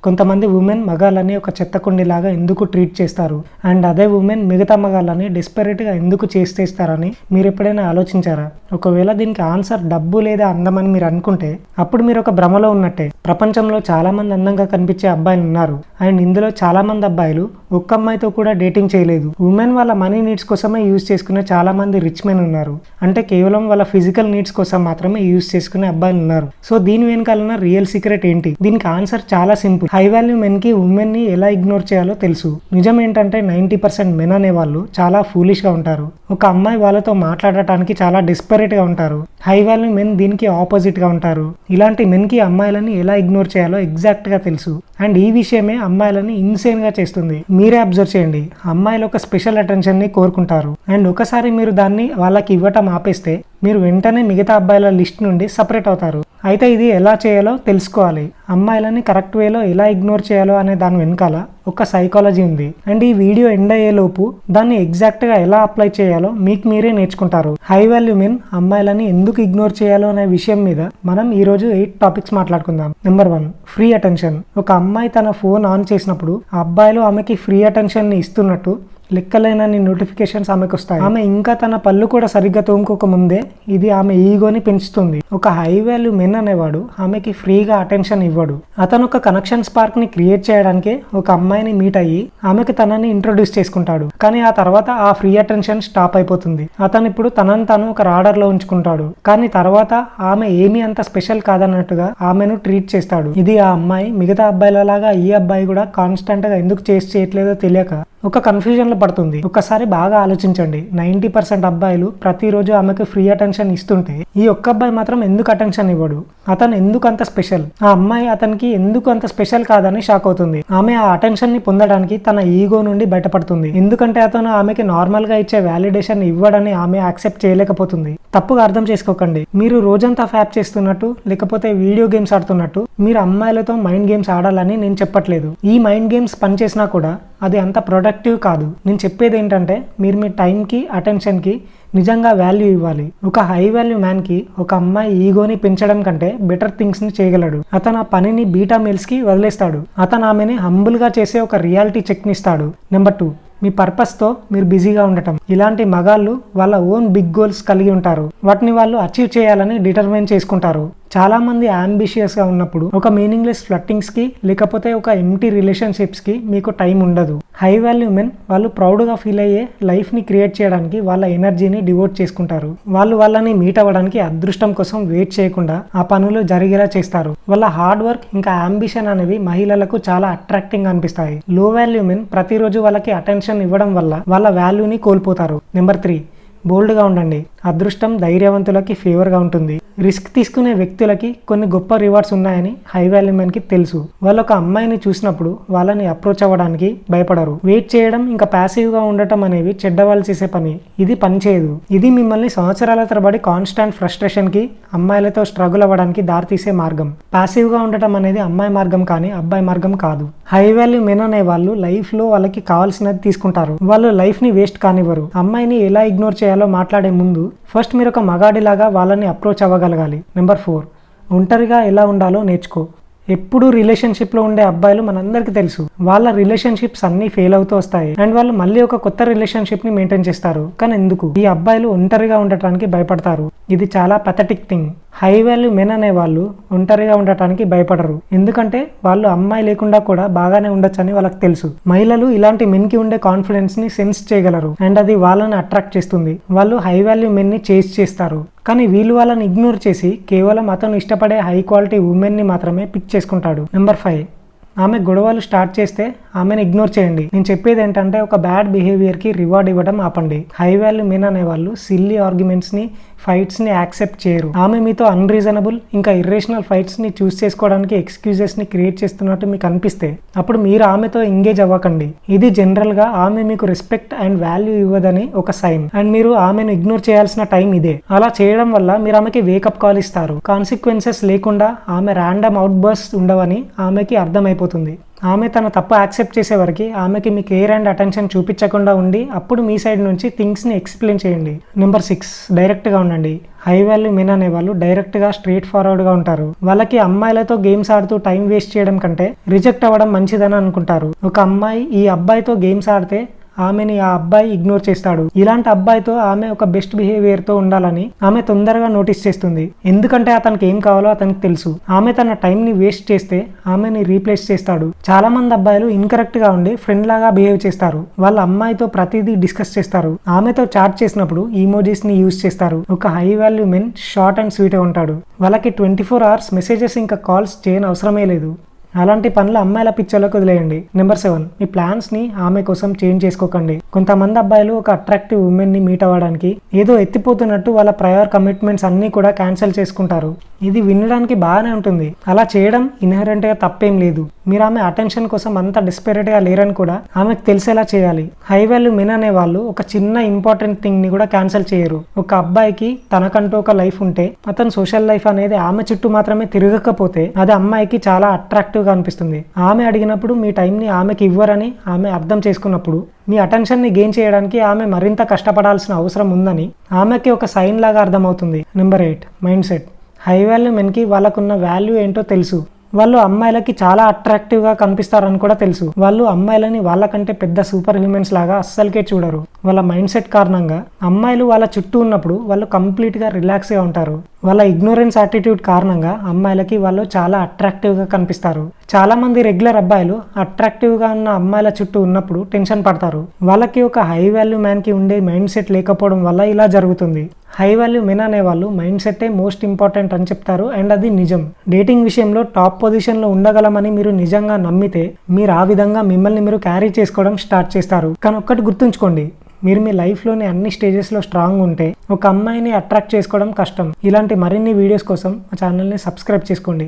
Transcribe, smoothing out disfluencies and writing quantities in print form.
కొంతమంది ఉమెన్ మగాళ్ళని ఒక చెత్త కుండిలాగా ఎందుకు ట్రీట్ చేస్తారు అండ్ అదే ఉమెన్ మిగతా మగాళ్ళని డెస్పరేట్గా ఎందుకు చేస్తారని మీరు ఎప్పుడైనా ఆలోచించారా? ఒకవేళ దీనికి ఆన్సర్ డబ్బు లేదా అందమని మీరు అనుకుంటే అప్పుడు మీరు ఒక భ్రమలో ఉన్నట్టే. ప్రపంచంలో చాలా మంది అందంగా కనిపించే అబ్బాయిలు ఉన్నారు అండ్ ఇందులో చాలా మంది అబ్బాయిలు ఒక్క అమ్మాయితో కూడా డేటింగ్ చేయలేదు. ఉమెన్ వాళ్ళ మనీ నీడ్స్ కోసమే యూజ్ చేసుకునే చాలా మంది రిచ్ మెన్ ఉన్నారు. అంటే కేవలం వాళ్ళ ఫిజికల్ నీడ్స్ కోసం మాత్రమే యూజ్ చేసుకునే అబ్బాయిలు ఉన్నారు. సో దీని వెనకాలన్న రియల్ సీక్రెట్ ఏంటి? దీనికి ఆన్సర్ చాలా సింపుల్. హై వాల్యూ మెన్ కి ఉమెన్ ని ఎలా ఇగ్నోర్ చేయాలో తెలుసు. నిజం ఏంటంటే 90% మెన్ అనే వాళ్ళు చాలా ఫూలిష్ గా ఉంటారు. ఒక అమ్మాయి వాళ్ళతో మాట్లాడటానికి చాలా డెస్పరేట్ గా ఉంటారు. హై వాల్యూ మెన్ దీనికి ఆపోజిట్ గా ఉంటారు. ఇలాంటి మెన్ కి అమ్మాయిలని ఎలా ఇగ్నోర్ చేయాలో ఎగ్జాక్ట్ గా తెలుసు అండ్ ఈ విషయమే అమ్మాయిలని ఇన్సేన్ గా చేస్తుంది. మీరే అబ్జర్వ్ చేయండి, అమ్మాయిలు ఒక స్పెషల్ అటెన్షన్ ని కోరుకుంటారు అండ్ ఒకసారి మీరు దాన్ని వాళ్ళకి ఇవ్వటం ఆపేస్తే మీరు వెంటనే మిగతా అబ్బాయిల లిస్ట్ నుండి సపరేట్ అవుతారు. అయితే ఇది ఎలా చేయాలో తెలుసుకోవాలి. అమ్మాయిలని కరెక్ట్ వేలో ఎలా ఇగ్నోర్ చేయాలో అనే దాని వెనకాల ఒక సైకాలజీ ఉంది అండ్ ఈ వీడియో ఎండ్ అయ్యేలోపు దాన్ని ఎగ్జాక్ట్ గా ఎలా అప్లై చేయాలో మీకు మీరే నేర్చుకుంటారు. హై వాల్యూ మెన్ అమ్మాయిలని ఎందుకు ఇగ్నోర్ చేయాలో అనే విషయం మీద మనం ఈ రోజు 8 టాపిక్స్ మాట్లాడుకుందాం. Number 1, free attention. ఒక అమ్మాయి తన ఫోన్ ఆన్ చేసినప్పుడు అబ్బాయిలు ఆమెకి ఫ్రీ అటెన్షన్ ని ఇస్తున్నట్టు లెక్కలేనన్ని నోటిఫికేషన్స్ ఆమెకు వస్తాయి. ఆమె ఇంకా తన పళ్ళు కూడా సరిగ్గా తోముకోక ముందే ఇది ఆమె ఈగోని పెంచుతుంది. ఒక హై వాల్యూ మెన్ అనేవాడు ఆమెకి ఫ్రీగా అటెన్షన్ ఇవ్వడు. అతను ఒక కనెక్షన్ స్పార్క్ ని క్రియేట్ చేయడానికి ఒక అమ్మాయిని మీట్ అయ్యి ఆమెకి తనని ఇంట్రొడ్యూస్ చేసుకుంటాడు. కానీ ఆ తర్వాత ఆ ఫ్రీ అటెన్షన్ స్టాప్ అయిపోతుంది. అతను ఇప్పుడు తనని తను ఒక రాడర్ లో ఉంచుకుంటాడు. కానీ తర్వాత ఆమె ఏమీ అంత స్పెషల్ కాదన్నట్టుగా ఆమెను ట్రీట్ చేస్తాడు. ఇది ఆ అమ్మాయి మిగతా అబ్బాయిలలాగా ఈ అబ్బాయి కూడా కాన్స్టెంట్ గా ఎందుకు చేయట్లేదో తెలియక ఒక కన్ఫ్యూజన్ లో పడుతుంది. ఒకసారి బాగా ఆలోచించండి, 90% అబ్బాయిలు ప్రతిరోజు ఆమెకు ఫ్రీ అటెన్షన్ ఇస్తుంటే ఈ ఒక్క అబ్బాయి మాత్రం ఎందుకు అటెన్షన్ ఇవ్వడు? అతను ఎందుకు అంత స్పెషల్? ఆ అమ్మాయి అతనికి ఎందుకు అంత స్పెషల్ కాదని షాక్ అవుతుంది. ఆమె ఆ అటెన్షన్ ని పొందడానికి తన ఈగో నుండి బయటపడుతుంది. ఎందుకంటే అతను ఆమెకి నార్మల్ గా ఇచ్చే వ్యాలిడేషన్ ఇవ్వడని ఆమె యాక్సెప్ట్ చేయలేకపోతుంది. తప్పుగా అర్థం చేసుకోకండి. మీరు రోజంతా ఫ్యాప్ చేస్తున్నట్టు లేకపోతే వీడియో గేమ్స్ ఆడుతున్నట్టు మీరు అమ్మాయిలతో మైండ్ గేమ్స్ ఆడాలని నేను చెప్పట్లేదు. ఈ మైండ్ గేమ్స్ పనిచేసినా కూడా అది అంత ప్రొడక్టివ్ కాదు. నేను చెప్పేది ఏంటంటే మీరు మీ టైంకి అటెన్షన్కి నిజంగా వాల్యూ ఇవ్వాలి. ఒక హై వాల్యూ మ్యాన్ కి ఒక అమ్మాయి ఈగోని పెంచడం కంటే బెటర్ థింగ్స్ ని చేయగలడు. అతను ఆ పనిని బీటా మెయిల్స్ కి వదిలేస్తాడు. అతను ఆమెని హంబుల్ గా చేసే ఒక రియాలిటీ చెక్ ని ఇస్తాడు. నెంబర్ 2, మీ పర్పస్తో మీరు బిజీగా ఉండటం. ఇలాంటి మగాళ్ళు వాళ్ళ ఓన్ బిగ్ గోల్స్ కలిగి ఉంటారు. వాటిని వాళ్ళు అచీవ్ చేయాలని డిటర్మైన్ చేసుకుంటారు. చాలా మంది అంబిషియస్ గా ఉన్నప్పుడు ఒక మీనింగ్లెస్ ఫ్లట్టింగ్స్ కి లేకపోతే ఒక ఎంటీ రిలేషన్షిప్స్ కి మీకు టైం ఉండదు. హై వాల్యూ మెన్ వాళ్ళు ప్రౌడ్ గా ఫీల్ అయ్యే లైఫ్ ని క్రియేట్ చేయడానికి వాళ్ళ ఎనర్జీని డివోట్ చేసుకుంటారు. వాళ్ళు వాళ్ళని మీట్ అవ్వడానికి అదృష్టం కోసం వెయిట్ చేయకుండా ఆ పనులు జరిగేలా చేస్తారు. వాళ్ళ హార్డ్ వర్క్ ఇంకా అంబిషన్ అనేవి మహిళలకు చాలా అట్రాక్టింగ్ అనిపిస్తాయి. లో వాల్యూ మెన్ ప్రతిరోజు వాళ్ళకి అటెన్షన్ ఇవ్వడం వల్ల వాళ్ళ వాల్యూని కోల్పోతారు. నెంబర్ 3, బోల్డ్గా ఉండండి. అదృష్టం ధైర్యవంతులకి ఫేవర్గా ఉంటుంది. రిస్క్ తీసుకునే వ్యక్తులకి కొన్ని గొప్ప రివార్డ్స్ ఉన్నాయని హై వాల్యూ మెన్కి తెలుసు. వాళ్ళు ఒక అమ్మాయిని చూసినప్పుడు వాళ్ళని అప్రోచ్ అవ్వడానికి భయపడరు. వెయిట్ చేయడం ఇంకా ప్యాసివ్గా ఉండటం అనేవి చెడ్డవాళ్ళు చేసే పని. ఇది పనిచేయదు. ఇది మిమ్మల్ని సంవత్సరాల తరబడి కాన్స్టాంట్ ఫ్రస్ట్రేషన్కి అమ్మాయిలతో స్ట్రగుల్ అవ్వడానికి దారితీసే మార్గం. ప్యాసివ్గా ఉండటం అనేది అమ్మాయి మార్గం కానీ అబ్బాయి మార్గం కాదు. హై వాల్యూ మెన్ అనే వాళ్ళు లైఫ్లో వాళ్ళకి కావాల్సినది తీసుకుంటారు. వాళ్ళు లైఫ్ని వేస్ట్ కానివ్వరు. అమ్మాయిని ఎలా ఇగ్నోర్ చేయాలో మాట్లాడే ముందు ఫస్ట్ మీరు ఒక మగాడిలాగా వాళ్ళని అప్రోచ్ అవ్వగలగాలి. నెంబర్ 4, ఒంటరిగా ఎలా ఉండాలో నేర్చుకో. ఎప్పుడు రిలేషన్షిప్లో ఉండే అబ్బాయిలు మనందరికీ తెలుసు వాళ్ళ రిలేషన్షిప్స్ అన్ని ఫెయిల్ అవుతూ వస్తాయి అండ్ వాళ్ళు మళ్ళీ ఒక కొత్త రిలేషన్షిప్ ని మెయింటైన్ చేస్తారు. కానీ ఎందుకు ఈ అబ్బాయిలు ఒంటరిగా ఉండటానికి భయపడతారు? ఇది చాలా pathetic thing. High value men అనే వాళ్ళు ఒంటరిగా ఉండటానికి భయపడరు. ఎందుకంటే వాళ్ళు అమ్మాయి లేకుండా కూడా బాగానే ఉండొచ్చని వాళ్ళకి తెలుసు. మహిళలు ఇలాంటి మెన్ కి ఉండే కాన్ఫిడెన్స్ ని సెన్స్ చేయగలరు అండ్ అది వాళ్ళని అట్రాక్ట్ చేస్తుంది. వాళ్ళు హై వాల్యూ మెన్ ని చేస్ చేస్తారు. కానీ వీళ్ళు వాళ్ళని ఇగ్నోర్ చేసి కేవలం అతను ఇష్టపడే హై క్వాలిటీ ఉమెన్ ని మాత్రమే పిక్ చేసుకుంటాడు. నెంబర్ 5, ఆమె గొడవలు స్టార్ట్ చేస్తే ఆమెను ఇగ్నోర్ చేయండి. నేను చెప్పేది ఏంటంటే ఒక బ్యాడ్ బిహేవియర్కి రివార్డ్ ఇవ్వడం ఆపండి. హై వాల్యూ మెన్ అనేవాళ్ళు సిల్లీ ఆర్గ్యుమెంట్స్ని ఫైట్స్ని యాక్సెప్ట్ చేయరు. ఆమె మీతో అన్రీజనబుల్ ఇంకా ఇర్రేషనల్ ఫైట్స్ని చూస్ చేసుకోవడానికి ఎక్స్క్యూజెస్ని క్రియేట్ చేస్తున్నట్టు మీకు అనిపిస్తే అప్పుడు మీరు ఆమెతో ఎంగేజ్ అవ్వకండి. ఇది జనరల్గా ఆమె మీకు రెస్పెక్ట్ అండ్ వాల్యూ ఇవ్వదని ఒక సైన్ అండ్ మీరు ఆమెను ఇగ్నోర్ చేయాల్సిన టైం ఇదే. అలా చేయడం వల్ల మీరు ఆమెకి వేకప్ కాల్ ఇస్తారు. కాన్సిక్వెన్సెస్ లేకుండా ఆమె ర్యాండమ్ అవుట్ బర్స్ట్ ఉండవని ఆమెకి అర్థమైపోతుంది. ఆమె తన తప్పు యాక్సెప్ట్ చేసే వరకు ఆమెకి మీ కేర్ అండ్ అటెన్షన్ చూపించకుండా ఉండి అప్పుడు మీ సైడ్ నుంచి థింగ్స్ని ఎక్స్ప్లెయిన్ చేయండి. నెంబర్ 6, డైరెక్ట్గా ఉండండి. హై వాల్యూ మెన్ అనే వాళ్ళు డైరెక్ట్గా స్ట్రైట్ ఫార్వర్డ్గా ఉంటారు. వాళ్ళకి అమ్మాయిలతో గేమ్స్ ఆడుతూ టైం వేస్ట్ చేయడం కంటే రిజెక్ట్ అవ్వడం మంచిదని అనుకుంటారు. ఒక అమ్మాయి ఈ అబ్బాయితో గేమ్స్ ఆడితే ఆమెని ఆ అబ్బాయి ఇగ్నోర్ చేస్తాడు. ఇలాంటి అబ్బాయితో ఆమె ఒక బెస్ట్ బిహేవియర్తో ఉండాలని ఆమె తొందరగా నోటీస్ చేస్తుంది. ఎందుకంటే అతనికి ఏం కావాలో అతనికి తెలుసు. ఆమె తన టైంని వేస్ట్ చేస్తే ఆమెని రీప్లేస్ చేస్తాడు. చాలా మంది అబ్బాయిలు ఇన్కరెక్ట్ గా ఉండి ఫ్రెండ్ లాగా బిహేవ్ చేస్తారు. వాళ్ళ అమ్మాయితో ప్రతిదీ డిస్కస్ చేస్తారు. ఆమెతో చాట్ చేసినప్పుడు ఈమోజీస్ ని యూజ్ చేస్తారు. ఒక high value men short and sweet ఉంటాడు. వాళ్ళకి 24 hours మెసేజెస్ ఇంకా కాల్స్ చేయని అవసరమే లేదు. అలాంటి పనులు అమ్మాయిల పిచ్చోళ్ళకి వదిలేయండి. నెంబర్ 7, మీ ప్లాన్స్ ని ఆమె కోసం చేంజ్ చేసుకోకండి. కొంతమంది అబ్బాయిలు ఒక అట్రాక్టివ్ ఉమెన్ ని మీట్ అవ్వడానికి ఏదో ఎత్తిపోతున్నట్టు వాళ్ళ ప్రయర్ కమిట్మెంట్స్ అన్ని కూడా క్యాన్సిల్ చేసుకుంటారు. ఇది వినడానికి బాగానే ఉంటుంది. అలా చేయడం ఇన్హెరెంట్ గా తప్పేం లేదు. మీరు ఆమె అటెన్షన్ కోసం అంత డిస్పెరేట్ గా లేరని కూడా ఆమెకు తెలిసేలా చేయాలి. హై వాల్యూ మెన్ అనే వాళ్ళు ఒక చిన్న ఇంపార్టెంట్ థింగ్ ని కూడా క్యాన్సిల్ చేయరు. ఒక అబ్బాయికి తనకంటూ ఒక లైఫ్ ఉంటే అతని సోషల్ లైఫ్ అనేది ఆమె చుట్టూ మాత్రమే తిరగకపోతే అది అమ్మాయికి చాలా అట్రాక్టివ్ గా అనిపిస్తుంది. ఆమె అడిగినప్పుడు మీ టైంని ఆమెకి ఇవ్వరని ఆమె అర్థం చేసుకున్నప్పుడు మీ అటెన్షన్ ని గెయిన్ చేయడానికి ఆమె మరింత కష్టపడాల్సిన అవసరం ఉందని ఆమెకి ఒక సైన్ లాగా అర్థమవుతుంది. Number 8, mind set. High value మెన్కి వాళ్ళకున్న వాల్యూ ఏంటో తెలుసు. వాళ్ళు అమ్మాయిలకి చాలా అట్రాక్టివ్గా కనిపిస్తారని కూడా తెలుసు. వాళ్ళు అమ్మాయిలని వాళ్ళకంటే పెద్ద సూపర్ హ్యూమన్స్ లాగా అస్సలకే చూడరు. వాళ్ళ మైండ్ సెట్ కారణంగా అమ్మాయిలు వాళ్ళ చుట్టూ ఉన్నప్పుడు వాళ్ళు కంప్లీట్గా రిలాక్స్గా ఉంటారు. వాళ్ళ ఇగ్నోరెన్స్ యాటిట్యూడ్ కారణంగా అమ్మాయిలకి వాళ్ళు చాలా అట్రాక్టివ్గా కనిపిస్తారు. చాలా మంది రెగ్యులర్ అబ్బాయిలు అట్రాక్టివ్గా ఉన్న అమ్మాయిల చుట్టూ ఉన్నప్పుడు టెన్షన్ పడతారు. వాళ్ళకి ఒక హై వాల్యూ మ్యాన్కి ఉండే మైండ్ సెట్ లేకపోవడం వల్ల ఇలా జరుగుతుంది. హై వాల్యూ మెన్ అనే వాళ్ళు మైండ్ సెట్టే మోస్ట్ ఇంపార్టెంట్ అని చెప్తారు. అండ్ అది నిజం. డేటింగ్ విషయంలో టాప్ పొజిషన్లో ఉండగలమని మీరు నిజంగా నమ్మితే మీరు ఆ విధంగా మిమ్మల్ని మీరు క్యారీ చేసుకోవడం స్టార్ట్ చేస్తారు. కానీ ఒక్కటి గుర్తుంచుకోండి, మీరు మీ లైఫ్లోని అన్ని స్టేజెస్లో స్ట్రాంగ్ ఉంటే ఒక అమ్మాయిని అట్రాక్ట్ చేసుకోవడం కష్టం. ఇలాంటి మరిన్ని వీడియోస్ కోసం మా ఛానల్ని సబ్స్క్రైబ్ చేసుకోండి.